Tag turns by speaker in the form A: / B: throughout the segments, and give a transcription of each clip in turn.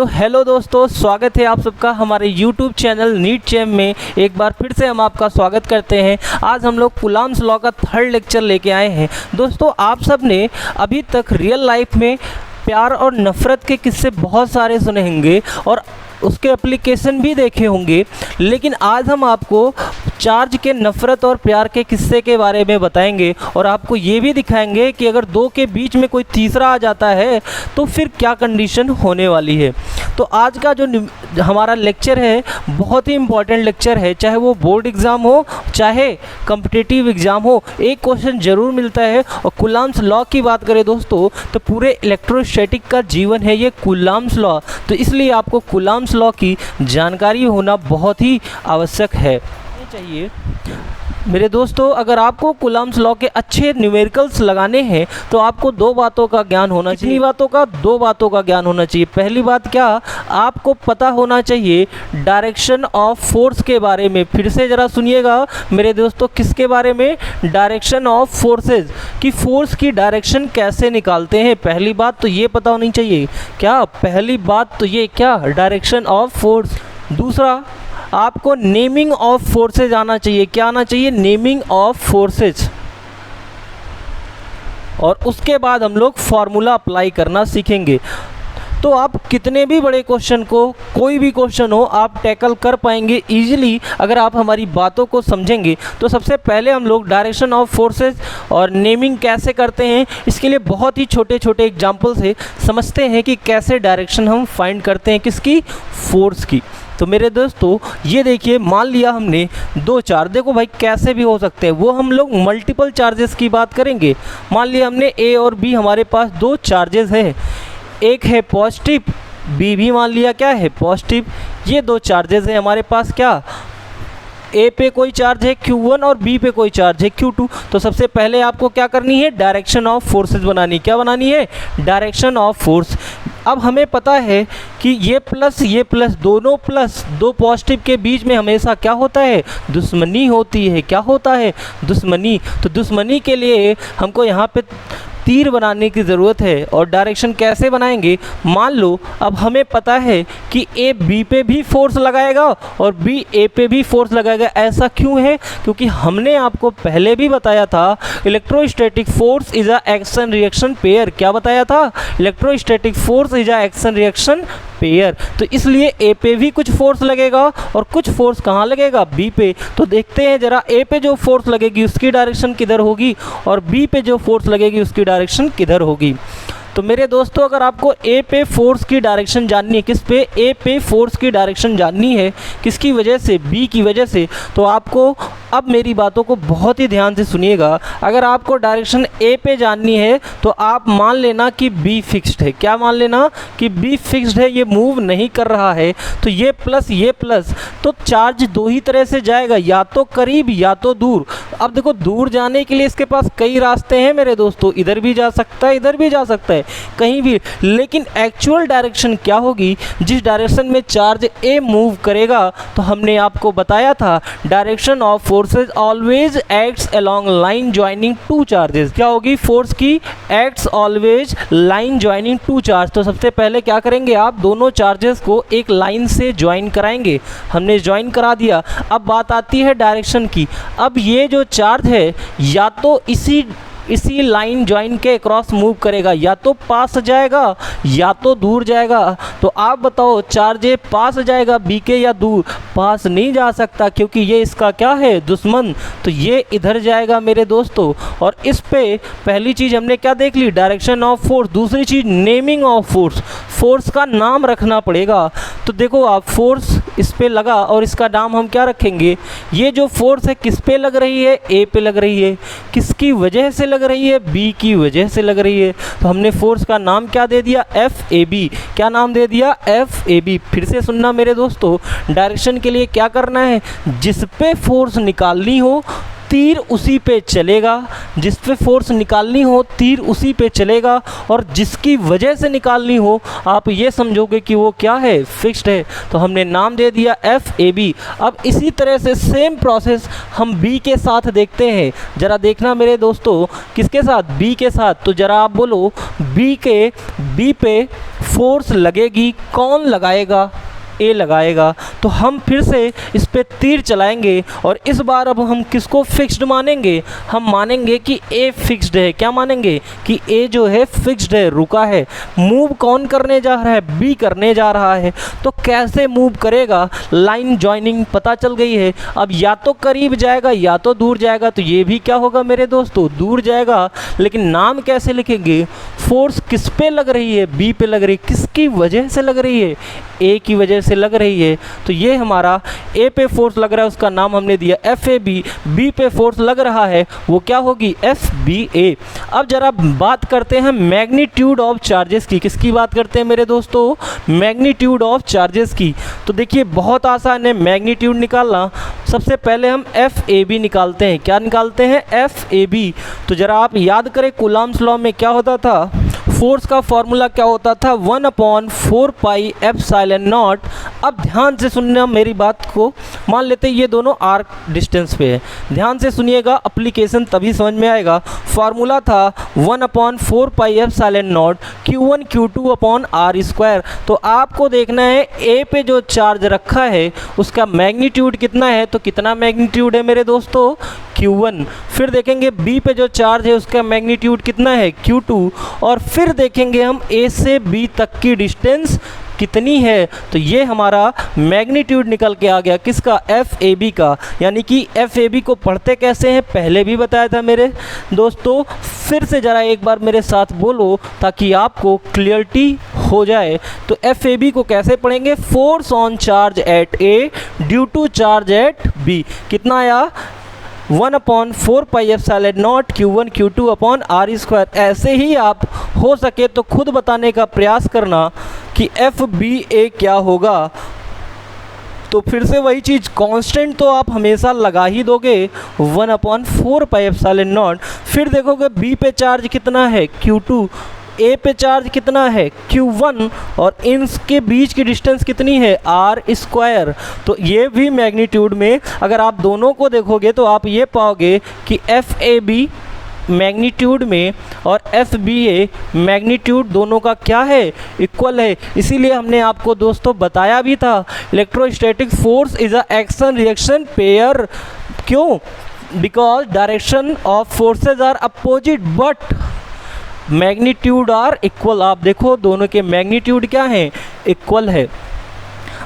A: तो हेलो दोस्तों, स्वागत है आप सबका हमारे YouTube चैनल नीट चैम में। एक बार फिर से हम आपका स्वागत करते हैं। आज हम लोग कूलम्ब्स लॉ का थर्ड लेक्चर लेके आए हैं। दोस्तों, आप सब ने अभी तक रियल लाइफ में प्यार और नफ़रत के किस्से बहुत सारे सुने होंगे और उसके एप्लीकेशन भी देखे होंगे, लेकिन आज हम आपको चार्ज के नफ़रत और प्यार के किस्से के बारे में बताएंगे और आपको ये भी दिखाएंगे कि अगर दो के बीच में कोई तीसरा आ जाता है तो फिर क्या कंडीशन होने वाली है। तो आज का जो हमारा लेक्चर है बहुत ही इम्पॉर्टेंट लेक्चर है। चाहे वो बोर्ड एग्ज़ाम हो चाहे कम्पिटिटिव एग्ज़ाम हो, एक क्वेश्चन ज़रूर मिलता है। और कूलम्ब्स लॉ की बात करें दोस्तों तो पूरे इलेक्ट्रोस्टैटिक का जीवन है ये कूलम्ब्स लॉ। तो इसलिए आपको कूलम्ब्स लॉ की जानकारी होना बहुत ही आवश्यक है चाहिए मेरे दोस्तों। अगर आपको कूलम्ब्स लॉ के अच्छे न्यूमेरिकल्स लगाने हैं तो आपको दो बातों का ज्ञान होना चाहिए। दो बातों का ज्ञान होना चाहिए। पहली बात क्या, आपको पता होना चाहिए डायरेक्शन ऑफ फोर्स के बारे में। फिर से ज़रा सुनिएगा मेरे दोस्तों, किसके बारे में? डायरेक्शन ऑफ फोर्सेस, कि फोर्स की डायरेक्शन कैसे निकालते हैं। पहली बात तो ये पता होनी चाहिए। क्या पहली बात तो ये, क्या डायरेक्शन ऑफ फोर्स। दूसरा, आपको नेमिंग ऑफ फोर्सेज आना चाहिए। क्या आना चाहिए? Naming of forces. और उसके बाद हम लोग फॉर्मूला अप्लाई करना सीखेंगे। तो आप कितने भी बड़े क्वेश्चन को, कोई भी क्वेश्चन हो, आप टैकल कर पाएंगे इजीली अगर आप हमारी बातों को समझेंगे। तो सबसे पहले हम लोग डायरेक्शन ऑफ फोर्सेस और नेमिंग कैसे करते हैं, इसके लिए बहुत ही छोटे छोटे एग्जांपल से समझते हैं कि कैसे डायरेक्शन हम फाइंड करते हैं, किसकी? फोर्स की। तो मेरे दोस्तों ये देखिए, मान लिया हमने दो चार्ज, देखो भाई कैसे भी हो सकते हैं, वो हम लोग मल्टीपल चार्जेस की बात करेंगे। मान लिया हमने ए और बी, हमारे पास दो चार्जेस हैं, एक है पॉजिटिव, बी भी मान लिया क्या है? पॉजिटिव। ये दो चार्जेस हैं हमारे पास। क्या ए पे कोई चार्ज है Q1 और बी पे कोई चार्ज है Q2। तो सबसे पहले आपको क्या करनी है? डायरेक्शन ऑफ फोर्सेस बनानी। क्या बनानी है? Direction of force. अब हमें पता है कि ये प्लस दोनों प्लस, दो पॉजिटिव के बीच में हमेशा क्या होता है? दुश्मनी होती है। क्या होता है? दुश्मनी। तो दुश्मनी के लिए हमको यहाँ पे तीर बनाने की ज़रूरत है। और डायरेक्शन कैसे बनाएंगे? मान लो अब हमें पता है कि ए बी पे भी फोर्स लगाएगा और बी ए पे भी फोर्स लगाएगा। ऐसा क्यों है? क्योंकि हमने आपको पहले भी बताया था electrostatic force is a action reaction pair. क्या बताया था? Electrostatic force is a action reaction pair. तो इसलिए ए पे भी कुछ फोर्स लगेगा और कुछ फोर्स कहाँ लगेगा? बी पे। तो देखते हैं जरा, ए पे जो फोर्स लगेगी उसकी डायरेक्शन किधर होगी और बी पे जो फोर्स लगेगी उसकी डायरेक्शन किधर होगी। तो मेरे दोस्तों, अगर आपको ए पे फोर्स की डायरेक्शन जाननी है, किस पे? ए पे फोर्स की डायरेक्शन जाननी है, किसकी वजह से? बी की वजह से। तो आपको अब मेरी बातों को बहुत ही ध्यान से सुनिएगा। अगर आपको डायरेक्शन ए पे जाननी है तो आप मान लेना कि बी फिक्स्ड है। क्या मान लेना? कि बी फिक्स्ड है, ये मूव नहीं कर रहा है। तो ये प्लस, तो चार्ज दो ही तरह से जाएगा, या तो करीब या तो दूर। अब देखो, दूर जाने के लिए इसके पास कई रास्ते हैं मेरे दोस्तों, इधर भी जा सकता है, इधर भी जा सकता है, कहीं भी। लेकिन एक्चुअल डायरेक्शन क्या होगी? जिस डायरेक्शन में चार्ज ए मूव करेगा, तो हमने आपको बताया था direction of forces always acts along line joining two charges. क्या होगी? फोर्स की acts always line joining two charge. तो सबसे पहले क्या करेंगे आप? दोनों चार्जेस को एक लाइन से ज्वाइन कराएंगे। हमने ज्वाइन करा दिया। अब बात आती है डायरेक्शन की। अब ये जो चार्ज है या तो इसी लाइन ज्वाइन के क्रॉस मूव करेगा, या तो पास जाएगा या तो दूर जाएगा। तो आप बताओ, चार्ज ए पास जाएगा बी के या दूर? पास नहीं जा सकता क्योंकि ये इसका क्या है? दुश्मन। तो ये इधर जाएगा मेरे दोस्तों। और इस पे पहली चीज़ हमने क्या देख ली? Direction of force. दूसरी चीज़ नेमिंग ऑफ फोर्स। फोर्स का नाम रखना पड़ेगा। तो देखो आप, फोर्स इस पे लगा और इसका नाम हम क्या रखेंगे? ये जो फोर्स है किस पे लग रही है? ए पे लग रही है। किसकी वजह से लग रही है? बी की वजह से लग रही है। तो हमने फोर्स का नाम क्या दे दिया? F A B. क्या नाम दे दिया? F A B. फिर से सुनना मेरे दोस्तों, डायरेक्शन के लिए क्या करना है? जिस पे फोर्स निकालनी हो तीर उसी पे चलेगा, जिस पे फोर्स निकालनी हो तीर उसी पे चलेगा, और जिसकी वजह से निकालनी हो आप ये समझोगे कि वो क्या है, फिक्स्ड है। तो हमने नाम दे दिया FAB। अब इसी तरह से सेम प्रोसेस हम B के साथ देखते हैं। ज़रा देखना मेरे दोस्तों, किसके साथ, B के साथ। तो ज़रा आप बोलो B पे फोर्स लगेगी, कौन लगाएगा, A लगाएगा। तो हम फिर से इस पे तीर चलाएंगे और इस बार अब हम किसको फिक्स्ड मानेंगे, हम मानेंगे कि A फिक्स्ड है। क्या मानेंगे कि A जो है फिक्स्ड है, रुका है। मूव कौन करने जा रहा है, B करने जा रहा है। तो कैसे मूव करेगा, लाइन जॉइनिंग पता चल गई है। अब या तो करीब जाएगा या तो दूर जाएगा, तो ये भी क्या होगा मेरे दोस्तों, दूर जाएगा। लेकिन नाम कैसे लिखेंगे, फोर्स किस पे लग रही है, B पे लग रही है। किसकी वजह से लग रही है, A की वजह से लग रही है। तो ये हमारा A पे फोर्स लग रहा है, उसका नाम हमने दिया FAB। B पे फोर्स लग रहा है, वो क्या होगी, FBA। अब जरा बात करते हैं मैग्नीट्यूड ऑफ चार्जेस की। किसकी बात करते हैं मेरे दोस्तों, मैग्नीट्यूड ऑफ चार्जेस की। तो देखिए बहुत आसान है मैग्नीट्यूड निकालना। सबसे पहले हम FAB निकालते हैं। क्या निकालते हैं, FAB। तो जरा आप याद करें कूलम्ब्स लॉ में क्या होता था, फोर्स का फॉर्मूला क्या होता था, 1/4 पाई एप्सिलॉन नॉट। अब ध्यान से सुनना मेरी बात को, मान लेते हैं ये दोनों आर्क डिस्टेंस पे है। ध्यान से सुनिएगा, एप्लीकेशन तभी समझ में आएगा। फॉर्मूला था 1/4 pi epsilon naught Q1 Q2 upon R square. तो आपको देखना है A पे जो चार्ज रखा है उसका मैग्नीट्यूड कितना है। तो कितना मैग्नीट्यूड है मेरे दोस्तों, Q1। फिर देखेंगे B पे जो चार्ज है उसका मैग्नीट्यूड कितना है, Q2। और फिर देखेंगे हम A से B तक की डिस्टेंस कितनी है। तो ये हमारा मैग्नीट्यूड निकल के आ गया, किसका, FAB का। यानी कि FAB को पढ़ते कैसे हैं पहले भी बताया था मेरे दोस्तों। फिर से ज़रा एक बार मेरे साथ बोलो ताकि आपको क्लियरिटी हो जाए। तो FAB को कैसे पढ़ेंगे, force on charge at A due to charge at B। कितना आया, 1/4 pi epsilon naught Q1 Q2 upon R square. ऐसे ही आप हो सके तो खुद बताने का प्रयास करना कि FBA क्या होगा। तो फिर से वही चीज़, कांस्टेंट तो आप हमेशा लगा ही दोगे 1/4 पाई एप्सिलॉन नॉट। फिर देखोगे B पे चार्ज कितना है, Q2। A पे चार्ज कितना है, Q1। और इनके बीच की डिस्टेंस कितनी है, R स्क्वायर। तो ये भी मैग्नीट्यूड में अगर आप दोनों को देखोगे तो आप ये पाओगे कि FAB मैग्नीट्यूड में और FBA मैग्नीट्यूड दोनों का क्या है, इक्वल है। इसीलिए हमने आपको दोस्तों बताया भी था electrostatic force is a action reaction pair. क्यों, because direction of forces are opposite but magnitude are equal. आप देखो दोनों के मैग्नीट्यूड क्या हैं, इक्वल है।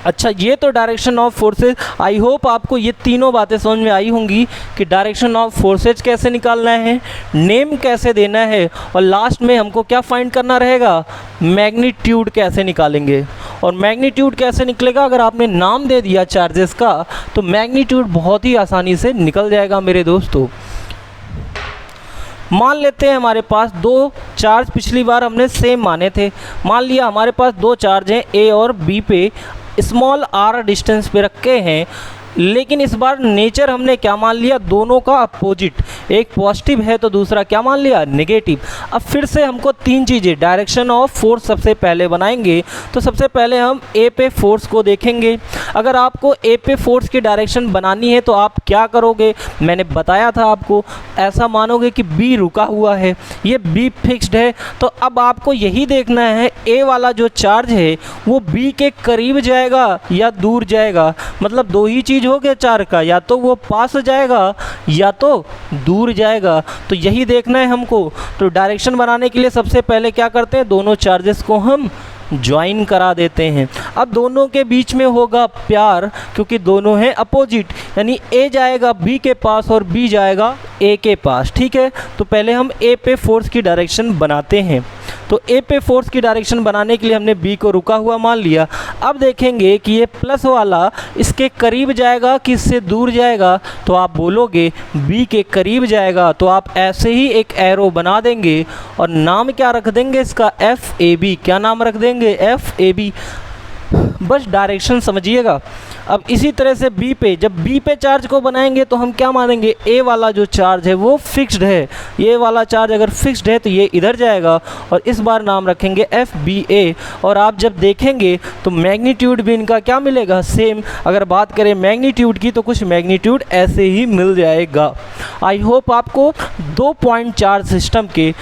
A: अच्छा, ये तो direction of forces. I hope आपको ये तीनों बातें समझ में आई होंगी कि डायरेक्शन ऑफ फोर्सेज कैसे निकालना है, नेम कैसे देना है, और लास्ट में हमको क्या फाइंड करना रहेगा, मैग्नीट्यूड कैसे निकालेंगे। और मैग्नीट्यूड कैसे निकलेगा, अगर आपने नाम दे दिया चार्जेस का तो मैग्नीट्यूड बहुत ही आसानी से निकल जाएगा मेरे दोस्तों। मान लेते हैं हमारे पास दो चार्ज, पिछली बार हमने सेम माने थे। मान लिया हमारे पास दो चार्ज हैं A और B पे, स्मॉल r डिस्टेंस पे रखे हैं। लेकिन इस बार नेचर हमने क्या मान लिया, दोनों का अपोजिट, एक पॉजिटिव है तो दूसरा क्या मान लिया, नेगेटिव। अब फिर से हमको तीन चीज़ें, डायरेक्शन ऑफ फोर्स सबसे पहले बनाएंगे। तो सबसे पहले हम A पे फोर्स को देखेंगे। अगर आपको A पे फोर्स की डायरेक्शन बनानी है तो आप क्या करोगे, मैंने बताया था आपको, ऐसा मानोगे कि B रुका हुआ है, ये B फिक्स्ड है। तो अब आपको यही देखना है A वाला जो चार्ज है वो B के करीब जाएगा या दूर जाएगा। मतलब दो ही चीज़ हो गया चार्ज का, या तो वो पास जाएगा या तो दूर जाएगा। तो यही देखना है हमको। तो डायरेक्शन बनाने के लिए सबसे पहले क्या करते हैं, दोनों चार्जेस को हम ज्वाइन करा देते हैं। अब दोनों के बीच में होगा प्यार, क्योंकि दोनों हैं अपोजिट, यानी A जाएगा B के पास और B जाएगा A के पास। ठीक है, तो पहले हम A पे फोर्स की डायरेक्शन बनाते हैं। तो A पे फोर्स की डायरेक्शन बनाने के लिए हमने B को रुका हुआ मान लिया। अब देखेंगे कि ये प्लस वाला इसके करीब जाएगा कि इससे दूर जाएगा। तो आप बोलोगे B के करीब जाएगा, तो आप ऐसे ही एक एरो बना देंगे और नाम क्या रख देंगे इसका, FAB। क्या नाम रख देंगे, FAB। बस डायरेक्शन समझिएगा। अब इसी तरह से बी पे, जब बी पे चार्ज को बनाएंगे तो हम क्या मानेंगे, ए वाला जो चार्ज है वो फिक्स्ड है, ये वाला चार्ज अगर फिक्स्ड है तो ये इधर जाएगा और इस बार नाम रखेंगे एफ बी ए। और आप जब देखेंगे तो मैग्नीट्यूड भी इनका क्या मिलेगा, सेम। अगर बात करें मैग्नीट्यूड की तो कुछ मैग्नीट्यूड ऐसे ही मिल जाएगा। आई होप आपको 2 पॉइंट चार्ज सिस्टम के,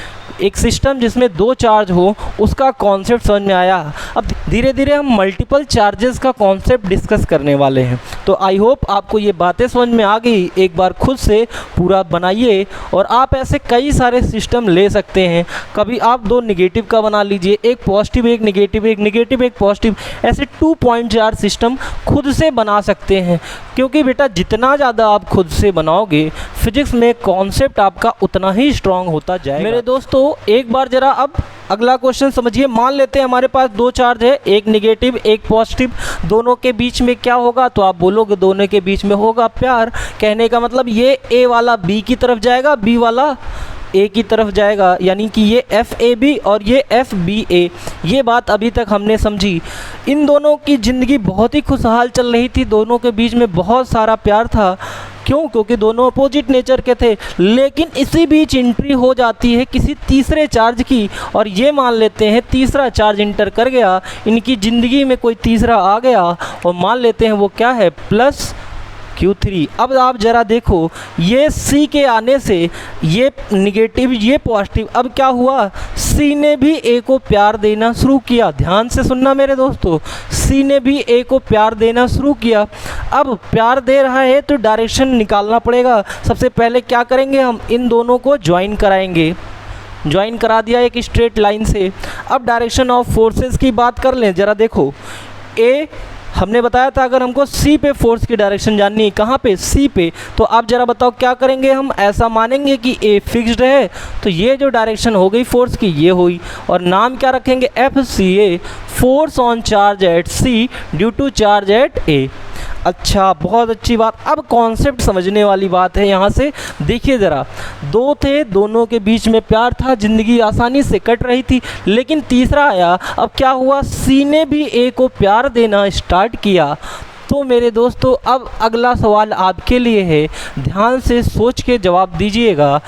A: एक सिस्टम जिसमें 2 चार्ज हो, उसका कॉन्सेप्ट समझ में आया। अब धीरे धीरे हम मल्टीपल चार्जेस का कॉन्सेप्ट डिस्कस करने वाले हैं। तो आई होप आपको ये बातें समझ में आ गई। एक बार खुद से पूरा बनाइए और आप ऐसे कई सारे सिस्टम ले सकते हैं। कभी आप 2 निगेटिव का बना लीजिए, एक पॉजिटिव एक निगेटिव, एक निगेटिव एक पॉजिटिव, ऐसे 2 पॉइंट चार्ज सिस्टम खुद से बना सकते हैं। क्योंकि बेटा जितना ज़्यादा आप खुद से बनाओगे फिजिक्स में कॉन्सेप्ट आपका उतना ही स्ट्रांग होता जाएगा। मेरे दोस्तों एक बार ज़रा अब अगला क्वेश्चन समझिए। मान लेते हैं हमारे पास 2 चार्ज है, एक निगेटिव एक पॉजिटिव, दोनों के बीच में क्या होगा, तो आप बोलोगे दोनों के बीच में होगा प्यार। कहने का मतलब ये ए वाला बी की तरफ जाएगा, बी वाला ए की तरफ जाएगा, यानी कि ये एफ ए बी और ये एफ बी ए। ये बात अभी तक हमने समझी। इन दोनों की ज़िंदगी बहुत ही खुशहाल चल रही थी, दोनों के बीच में बहुत सारा प्यार था। क्यों? क्योंकि दोनों अपोजिट नेचर के थे। लेकिन इसी बीच एंट्री हो जाती है किसी तीसरे चार्ज की, और ये मान लेते हैं तीसरा चार्ज इंटर कर गया, इनकी ज़िंदगी में कोई तीसरा आ गया और मान लेते हैं वो क्या है, प्लस Q3। अब आप ज़रा देखो, ये C के आने से ये निगेटिव ये पॉजिटिव, अब क्या हुआ, C ने भी A को प्यार देना शुरू किया। ध्यान से सुनना मेरे दोस्तों, C ने भी A को प्यार देना शुरू किया। अब प्यार दे रहा है तो डायरेक्शन निकालना पड़ेगा। सबसे पहले क्या करेंगे, हम इन दोनों को ज्वाइन कराएंगे। ज्वाइन करा दिया एक स्ट्रेट लाइन से। अब डायरेक्शन ऑफ फोर्सेस की बात कर लें ज़रा। देखो A हमने बताया था अगर हमको C पे फोर्स की डायरेक्शन जाननी है, कहाँ पे, C पे, तो आप ज़रा बताओ क्या करेंगे। हम ऐसा मानेंगे कि A फिक्स्ड है तो ये जो डायरेक्शन हो गई फोर्स की ये हुई, और नाम क्या रखेंगे, FCA, force on charge at C due to charge at A। अच्छा, बहुत अच्छी बात। अब कॉन्सेप्ट समझने वाली बात है। यहाँ से देखिए ज़रा, 2 थे, दोनों के बीच में प्यार था, ज़िंदगी आसानी से कट रही थी, लेकिन तीसरा आया। अब क्या हुआ, C ने भी A को प्यार देना स्टार्ट किया। तो मेरे दोस्तों अब अगला सवाल आपके लिए है, ध्यान से सोच के जवाब दीजिएगा।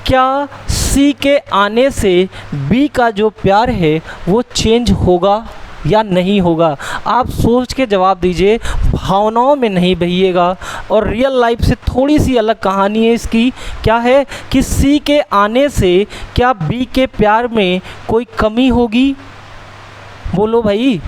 A: क्या C के आने से B का जो प्यार है वो चेंज होगा या नहीं होगा? आप सोच के जवाब दीजिए, भावनाओं में नहीं बहिएगा। और रियल लाइफ से थोड़ी सी अलग कहानी है इसकी। क्या है कि C के आने से क्या B के प्यार में कोई कमी होगी? बोलो भाई,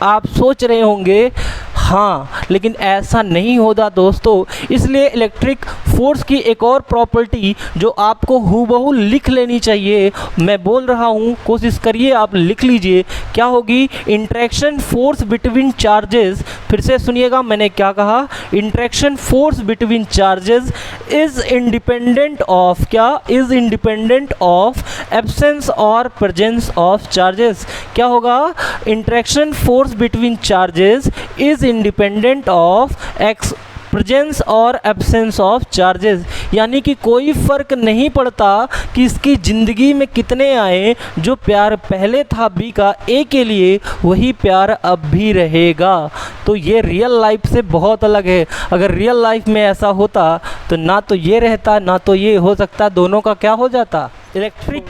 A: आप सोच रहे होंगे हाँ, लेकिन ऐसा नहीं होता दोस्तों। इसलिए इलेक्ट्रिक फोर्स की एक और प्रॉपर्टी जो आपको हूबहू लिख लेनी चाहिए, मैं बोल रहा हूँ, कोशिश करिए आप लिख लीजिए। क्या होगी, इंटरेक्शन फोर्स बिटवीन चार्जेस। फिर से सुनिएगा मैंने क्या कहा, interaction force between charges is independent of, क्या, इज इंडिपेंडेंट ऑफ एब्सेंस और प्रेजेंस ऑफ चार्जेस। क्या होगा, interaction force between charges is independent of x presence और एब्सेंस ऑफ चार्जेस। यानी कि कोई फ़र्क नहीं पड़ता कि इसकी ज़िंदगी में कितने आए, जो प्यार पहले था बी का ए के लिए वही प्यार अब भी रहेगा। तो ये रियल लाइफ से बहुत अलग है। अगर रियल लाइफ में ऐसा होता तो ना तो ये रहता ना तो ये हो सकता, दोनों का क्या हो जाता। इलेक्ट्रिक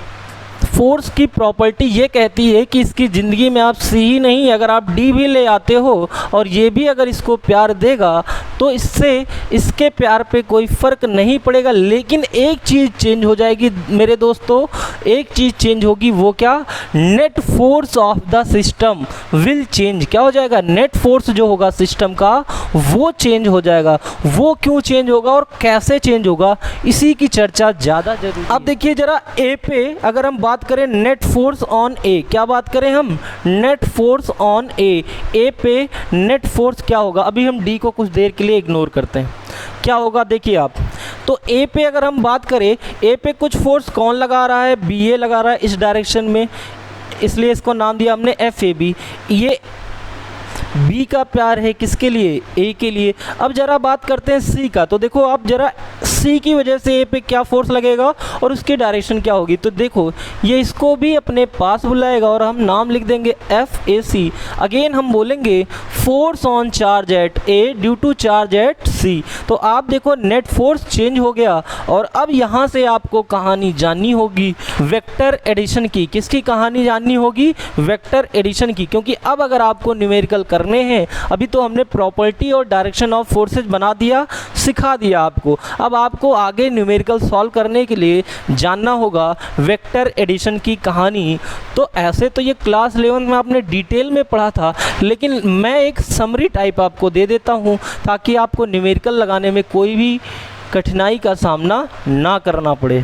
A: फोर्स की प्रॉपर्टी ये कहती है कि इसकी ज़िंदगी में आप सी ही नहीं, अगर आप डी भी ले आते हो और ये भी अगर इसको प्यार देगा तो इससे इसके प्यार पे कोई फ़र्क नहीं पड़ेगा। लेकिन एक चीज़ चेंज हो जाएगी मेरे दोस्तों, एक चीज़ चेंज होगी, वो क्या, net force of the system will change. क्या हो जाएगा, नेट फोर्स जो होगा सिस्टम का वो चेंज हो जाएगा। वो क्यों चेंज होगा और कैसे चेंज होगा, इसी की चर्चा ज़्यादा जरूरी है। अब देखिए ज़रा ए पे अगर हम बात करें नेट फोर्स ऑन ए, क्या बात करें हम, नेट फोर्स ऑन ए पे नेट फोर्स क्या होगा। अभी हम डी को कुछ देर के लिए इग्नोर करते हैं, क्या होगा देखिए आप। तो ए पे अगर हम बात करें, ए पे कुछ फोर्स कौन लगा रहा है, बी ए लगा रहा है इस डायरेक्शन में, इसलिए इसको नाम दिया हमने एफ ए बी। ये बी का प्यार है किसके लिए, ए के लिए। अब ज़रा बात करते हैं सी का। तो देखो आप ज़रा सी की वजह से ए पे क्या फोर्स लगेगा और उसकी डायरेक्शन क्या होगी। तो देखो ये इसको भी अपने पास बुलाएगा और हम नाम लिख देंगे एफ ए सी। अगेन हम बोलेंगे force on charge at A due to charge at C. तो आप देखो नेट फोर्स चेंज हो गया। और अब यहाँ से आपको कहानी जाननी होगी वेक्टर एडिशन की। किसकी कहानी जाननी होगी, वेक्टर एडिशन की। क्योंकि अब अगर आपको न्यूमेरिकल करने हैं, अभी तो हमने प्रॉपर्टी और डायरेक्शन ऑफ फोर्सेज बना दिया, सिखा दिया आपको। अब आपको आगे न्यूमेरिकल सॉल्व करने के लिए जानना होगा वेक्टर एडिशन की कहानी। तो ऐसे तो ये क्लास 11 में आपने डिटेल में पढ़ा था, लेकिन मैं एक समरी टाइप आपको दे देता हूँ ताकि आपको न्यूमेरिकल लगाने में कोई भी कठिनाई का सामना ना करना पड़े।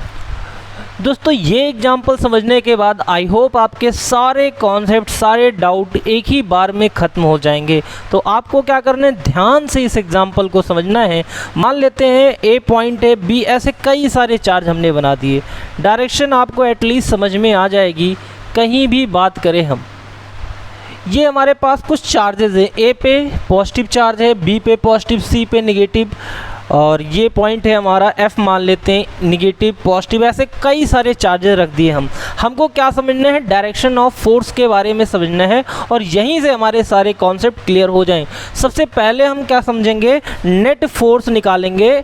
A: दोस्तों ये एग्जाम्पल समझने के बाद आई होप आपके सारे कॉन्सेप्ट, सारे डाउट एक ही बार में ख़त्म हो जाएंगे। तो आपको क्या करना है, ध्यान से इस एग्जाम्पल को समझना है। मान लेते हैं ए पॉइंट है, बी, ऐसे कई सारे चार्ज हमने बना दिए। डायरेक्शन आपको एटलीस्ट समझ में आ जाएगी कहीं भी बात करें हम। ये हमारे पास कुछ चार्जेस हैं, ए पे पॉजिटिव चार्ज है, बी पे पॉजिटिव, सी पे नेगेटिव, और ये पॉइंट है हमारा एफ, मान लेते हैं निगेटिव पॉजिटिव। ऐसे कई सारे चार्जेस रख दिए हमको क्या समझना है, डायरेक्शन ऑफ फोर्स के बारे में समझना है और यहीं से हमारे सारे कॉन्सेप्ट क्लियर हो जाएं। सबसे पहले हम क्या समझेंगे, नेट फोर्स निकालेंगे।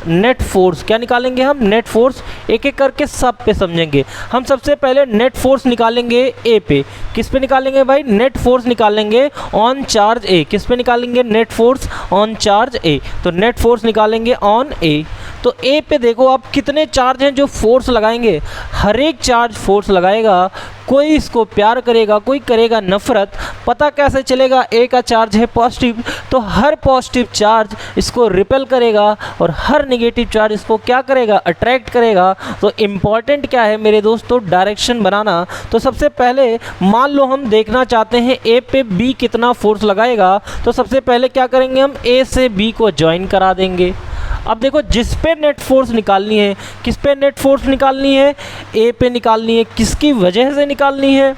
A: नेट फोर्स क्या निकालेंगे हम, नेट फोर्स एक एक करके सब पे समझेंगे। हम सबसे पहले नेट फोर्स निकालेंगे ए पे। किस पे निकालेंगे भाई, नेट फोर्स निकालेंगे ऑन चार्ज ए। किस पे निकालेंगे, नेट फोर्स ऑन चार्ज ए। तो नेट फोर्स निकालेंगे ऑन ए। तो ए पे देखो आप कितने चार्ज हैं जो फोर्स लगाएंगे, हर एक चार्ज फोर्स लगाएगा। कोई इसको प्यार करेगा, कोई करेगा नफरत। पता कैसे चलेगा, ए का चार्ज है पॉजिटिव, तो हर पॉजिटिव चार्ज इसको रिपेल करेगा और हर नेगेटिव चार्ज इसको क्या करेगा, अट्रैक्ट करेगा। तो इम्पॉर्टेंट क्या है मेरे दोस्तों, डायरेक्शन बनाना। तो सबसे पहले मान लो हम देखना चाहते हैं ए पे बी कितना फोर्स लगाएगा, तो सबसे पहले क्या करेंगे, हम ए से बी को ज्वाइन करा देंगे। अब देखो जिस पे नेट फोर्स निकालनी है, किस पे नेट फोर्स निकालनी है, ए पे निकालनी है। किसकी वजह से निकालनी है,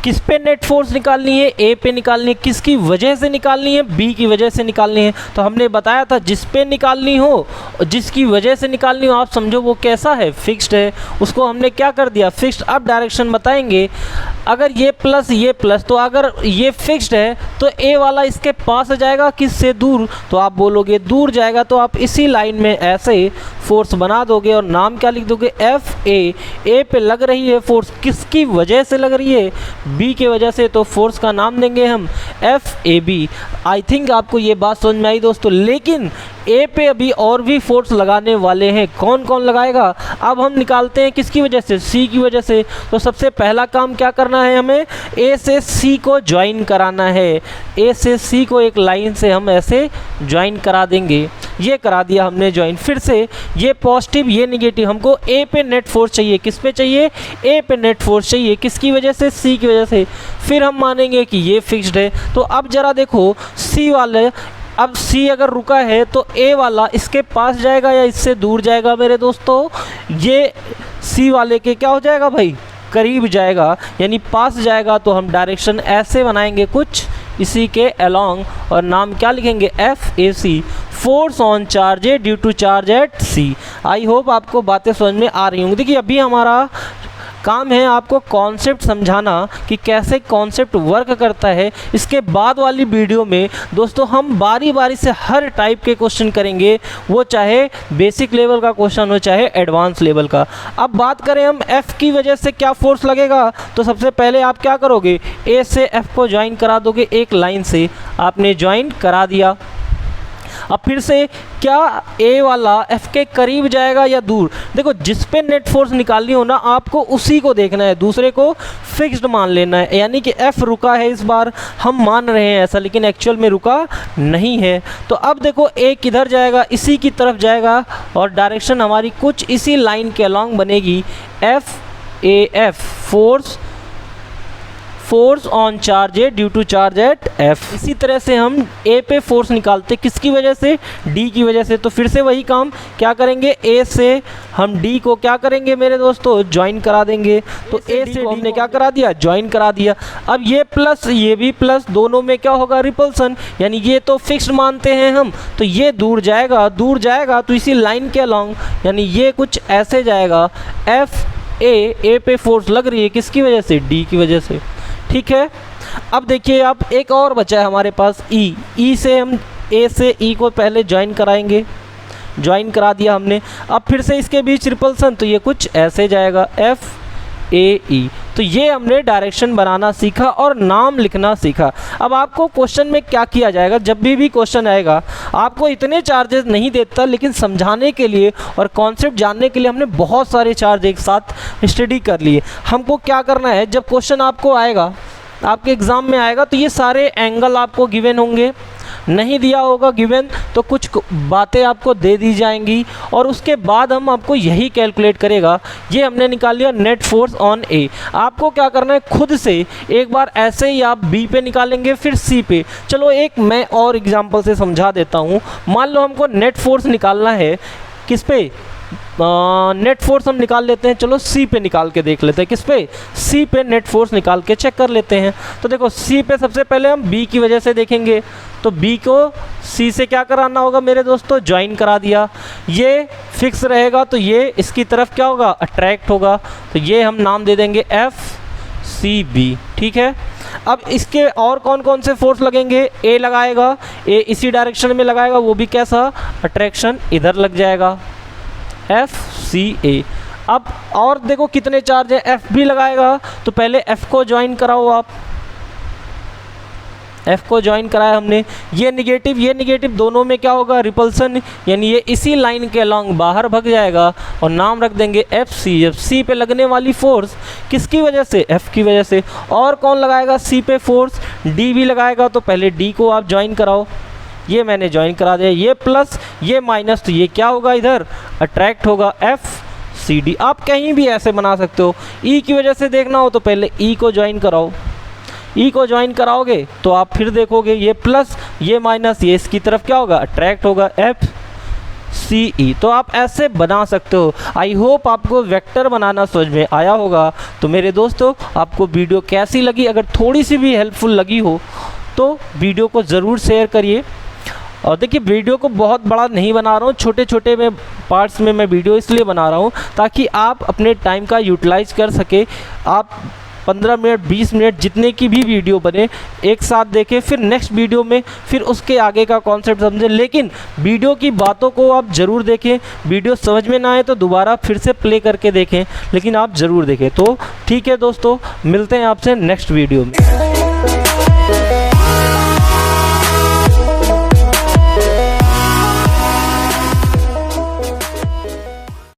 A: किस पे नेट फोर्स निकालनी है, ए पे निकालनी है। किसकी वजह से निकालनी है, बी की वजह से निकालनी है। तो हमने बताया था जिस पे निकालनी हो, जिसकी वजह से निकालनी हो, आप समझो वो कैसा है, फिक्स्ड है, उसको हमने क्या कर दिया, फिक्स्ड। अब डायरेक्शन बताएंगे, अगर ये प्लस, तो अगर ये फिक्स्ड है तो ए वाला इसके पास आ जाएगा, किससे, दूर। तो आप बोलोगे दूर जाएगा, तो आप इसी लाइन में ऐसे फोर्स बना दोगे और नाम क्या लिख दोगे, एफ ए पे लग रही है फोर्स, किसकी वजह से लग रही है, बी के वजह से। तो फोर्स का नाम देंगे हम F A B. I think आपको ये बात समझ में आई दोस्तों। लेकिन ए पे अभी और भी फोर्स लगाने वाले हैं, कौन कौन लगाएगा। अब हम निकालते हैं किसकी वजह से, सी की वजह से। तो सबसे पहला काम क्या करना है, हमें ए से सी को ज्वाइन कराना है। ए से सी को एक लाइन से हम ऐसे ज्वाइन करा देंगे। ये करा दिया हमने ज्वाइन। फिर से ये पॉजिटिव, ये नेगेटिव, हमको ए पे नेट फोर्स चाहिए। किस पे चाहिए, ए पे नेट फोर्स चाहिए। किसकी वजह से, सी की वजह से। फिर हम मानेंगे कि ये फिक्स्ड है। तो अब जरा देखो सी वाले, अब सी अगर रुका है तो ए वाला इसके पास जाएगा या इससे दूर जाएगा मेरे दोस्तों, ये सी वाले के क्या हो जाएगा भाई, करीब जाएगा, यानी पास जाएगा। तो हम डायरेक्शन ऐसे बनाएंगे कुछ इसी के अलोंग और नाम क्या लिखेंगे, F A C, force on charge A due to charge at C. I hope आपको बातें समझ में आ रही होंगी। देखिए अभी हमारा काम है आपको कॉन्सेप्ट समझाना कि कैसे कॉन्सेप्ट वर्क करता है। इसके बाद वाली वीडियो में दोस्तों हम बारी बारी से हर टाइप के क्वेश्चन करेंगे, वो चाहे बेसिक लेवल का क्वेश्चन हो चाहे एडवांस लेवल का। अब बात करें हम एफ़ की वजह से क्या फोर्स लगेगा, तो सबसे पहले आप क्या करोगे, ए से एफ़ को ज्वाइन करा दोगे एक लाइन से। आपने ज्वाइन करा दिया। अब फिर से क्या ए वाला एफ के करीब जाएगा या दूर। देखो जिस पे नेट फोर्स निकालनी हो ना, आपको उसी को देखना है, दूसरे को फिक्स्ड मान लेना है। यानी कि एफ रुका है, इस बार हम मान रहे हैं ऐसा, लेकिन एक्चुअल में रुका नहीं है। तो अब देखो ए किधर जाएगा, इसी की तरफ जाएगा और डायरेक्शन हमारी कुछ इसी लाइन के अलॉन्ग बनेगी, F A F, force on charge A due to charge at F. इसी तरह से हम ए पे फोर्स निकालते किसकी वजह से, डी की वजह से। तो फिर से वही काम क्या करेंगे, ए से हम डी को क्या करेंगे मेरे दोस्तों, ज्वाइन करा देंगे। तो ए से डी हमने क्या करा दिया, ज्वाइन करा दिया। अब ये प्लस ये भी प्लस, दोनों में क्या होगा, रिपल्सन, यानी ये तो फिक्स्ड मानते हैं हम, तो ये दूर जाएगा, दूर जाएगा तो इसी लाइन के अलॉन्ग, यानी ये कुछ ऐसे जाएगा। एफ ए पे फोर्स लग रही है किसकी वजह से, डी की वजह से। ठीक है, अब देखिए आप एक और बचा है हमारे पास ई से हम ए से ई को पहले ज्वाइन कराएंगे, ज्वाइन करा दिया हमने। अब फिर से इसके बीच रिपल्सन, तो ये कुछ ऐसे जाएगा एफ ए ई। तो ये हमने डायरेक्शन बनाना सीखा और नाम लिखना सीखा। अब आपको क्वेश्चन में क्या किया जाएगा, जब भी क्वेश्चन आएगा आपको इतने चार्जेस नहीं देता, लेकिन समझाने के लिए और कॉन्सेप्ट जानने के लिए हमने बहुत सारे चार्ज एक साथ स्टडी कर लिए। हमको क्या करना है, जब क्वेश्चन आपको आएगा, आपके एग्ज़ाम में आएगा, तो ये सारे एंगल आपको गिवन होंगे, नहीं दिया होगा गिवन तो कुछ बातें आपको दे दी जाएंगी, और उसके बाद हम आपको यही कैलकुलेट करेगा। ये हमने निकाल लिया नेट फोर्स ऑन ए। आपको क्या करना है, खुद से एक बार ऐसे ही आप बी पे निकालेंगे, फिर सी पे। चलो एक मैं और एग्जांपल से समझा देता हूँ। मान लो हमको नेट फोर्स निकालना है किस पे, नेट फोर्स हम निकाल लेते हैं, चलो सी पे निकाल के देख लेते हैं। किस पे, सी पे नेट फोर्स निकाल के चेक कर लेते हैं। तो देखो सी पे सबसे पहले हम बी की वजह से देखेंगे, तो बी को सी से क्या कराना होगा मेरे दोस्तों, ज्वाइन करा दिया। ये फिक्स रहेगा तो ये इसकी तरफ क्या होगा, अट्रैक्ट होगा, तो ये हम नाम दे देंगे एफ सी बी। ठीक है, अब इसके और कौन कौन से फोर्स लगेंगे, ए लगाएगा, ए इसी डायरेक्शन में लगाएगा, वो भी कैसा, अट्रैक्शन, इधर लग जाएगा एफ सी ए। अब और देखो कितने चार्ज है, एफ भी लगाएगा, तो पहले एफ को ज्वाइन कराओ आप, एफ को ज्वाइन कराया हमने। ये निगेटिव दोनों में क्या होगा, रिपल्सन, यानी ये इसी लाइन के अलॉन्ग बाहर भग जाएगा, और नाम रख देंगे एफ सी। जब सी पे लगने वाली फोर्स किसकी वजह से, एफ की वजह से। और कौन लगाएगा सी पे फोर्स, डी भी लगाएगा, तो पहले डी को आप ज्वाइन कराओ, ये मैंने ज्वाइन करा दिया। ये प्लस ये माइनस, तो ये क्या होगा, इधर अट्रैक्ट होगा एफ सी डी। आप कहीं भी ऐसे बना सकते हो। ई की वजह से देखना हो तो पहले ई को ज्वाइन कराओ, ई को ज्वाइन कराओगे तो आप फिर देखोगे ये प्लस ये माइनस, ये इसकी तरफ क्या होगा, अट्रैक्ट होगा एफ सी ई। तो आप ऐसे बना सकते हो। आई होप आपको वेक्टर बनाना समझ में आया होगा। तो मेरे दोस्तों आपको वीडियो कैसी लगी, अगर थोड़ी सी भी हेल्पफुल लगी हो तो वीडियो को ज़रूर शेयर करिए। और देखिए वीडियो को बहुत बड़ा नहीं बना रहा हूँ, छोटे छोटे में पार्ट्स में मैं वीडियो इसलिए बना रहा हूँ ताकि आप अपने टाइम का यूटिलाइज कर सके। आप 15 मिनट 20 मिनट जितने की भी वीडियो बने एक साथ देखें, फिर नेक्स्ट वीडियो में फिर उसके आगे का कॉन्सेप्ट समझें। लेकिन वीडियो की बातों को आप ज़रूर देखें, वीडियो समझ में ना आए तो दोबारा फिर से प्ले करके देखें, लेकिन आप ज़रूर देखें। तो ठीक है दोस्तों, मिलते हैं आपसे नेक्स्ट वीडियो में।